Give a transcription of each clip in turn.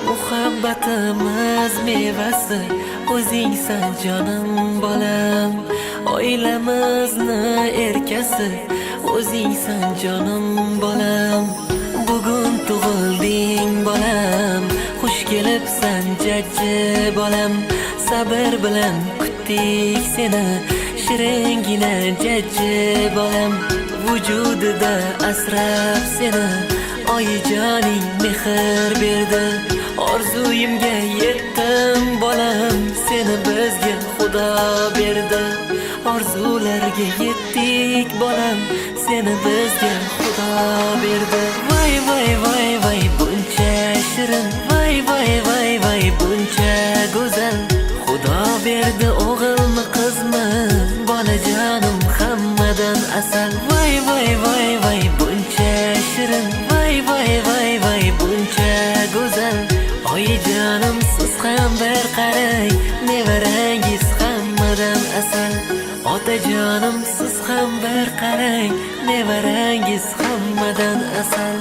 Muhabbatimiz mevasi o'zingsan jonim bolam. Oilamizni erkasi o'zingsan jonim bolam. Bugun tug'ilding bolam, xush kelibsan jajji bolam. Sabr bilan kutdik seni, shiringina jajji bolam. Vujudida asrab seni oyijoning mehr berdi. Orzuyimga yetdim bolam, seni bizga Xudo berdi. Orzularga yetdik bolam, seni bizga Xudo berdi. Voy voy voy voy buncha shirin, voy voy voy voy buncha go'zal. Xudo berdi o'g'ilmi qizmi, bolajonim hammadan asal. Voy voy voy voy buncha shirin, voy voy voy voy buncha go'zal. Oyijonim siz ham bir qarang, nevarangiz hammadan asal. Otajonim siz ham bir qarang, nevarangiz hammadan asal.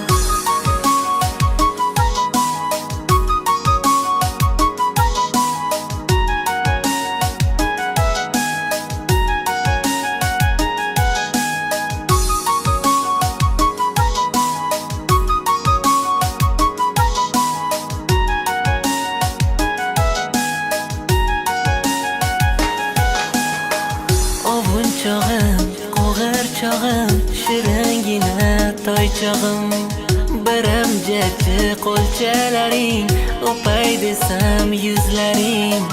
Ovunchog'im, qo'g'irchog'im, shiringina toychog'im. Biram jajji qo'lchalaring, o'pay desam yuzlaring.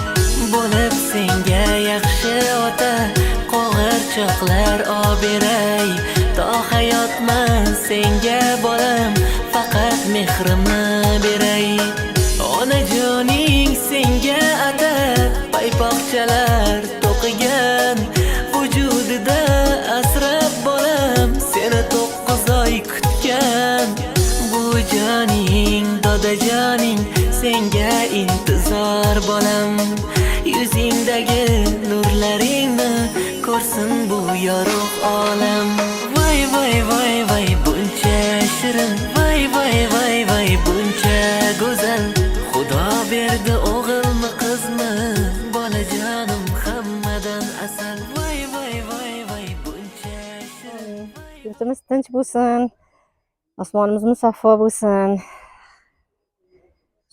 Bo'lib senga yaxshi ota, qo'g'irchoqlar oberay. To hayotman senga bolam, faqat mehrimni beray. Onajoning senga atab paypoqchalar to'qigan. Vujudida asrab bolam, seni 9 oy kutgan. Bu joning, dodajoning, senga intizor bolam. Yuzingdagi nurlaringni ko'rsin bu yorug' olam. Voy voy voy voy buncha shirin, voy voy voy voy buncha go'zal. Xudo berdi o'g'ilmi qizmi, bolajonim hammadan asal. Voy voy voy voy buncha shirin. Yurtimiz tinch bo'lsin, osmonimiz musaffo bo'lsin.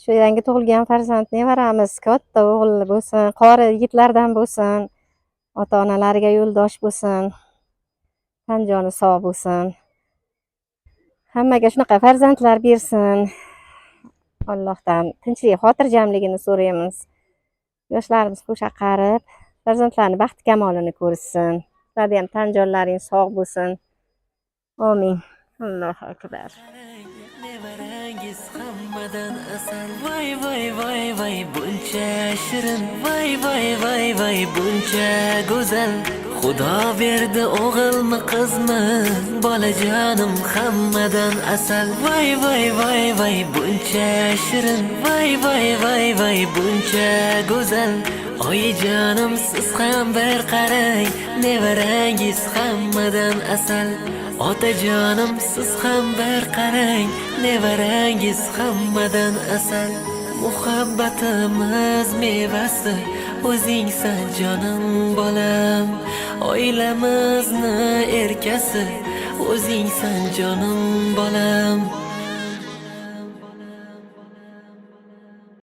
Shu yangi tug'ilgan farzand nevaramiz katta o'g'il bo'lsin, qori yigitlardan bo'lsin, ota-onalariga yo'ldosh bo'lsin, tan joni sog' bo'lsin. Hammaga shunaqa farzandlar bersin. Allohdan tinchlik, xotirjamligini so'raymiz. Yoshlarimiz qo'shaqarib, farzandlarning baxt kamolini ko'rsin. Sizlarga ham tan jonlaring sog' bo'lsin. Amin. Allohu akbar. Nevarangiz hammadan asal. Voy voy voy voy buncha shirin, voy voy voy voy buncha go'zal. Xudo berdi o'g'ilmi qizmi, bolajonim hammadan asal. Voy voy voy voy buncha shirin, voy voy voy voy buncha go'zal. Oyijonim siz ham bir qarang, nevarangiz hammadan asal. Otajonim siz ham bir qarang, nevarangiz hammadan asal. Muhabbatimiz mevasi o'zingsan jonim bolam. Oilamizni erkasi o'zingsan jonim bolam.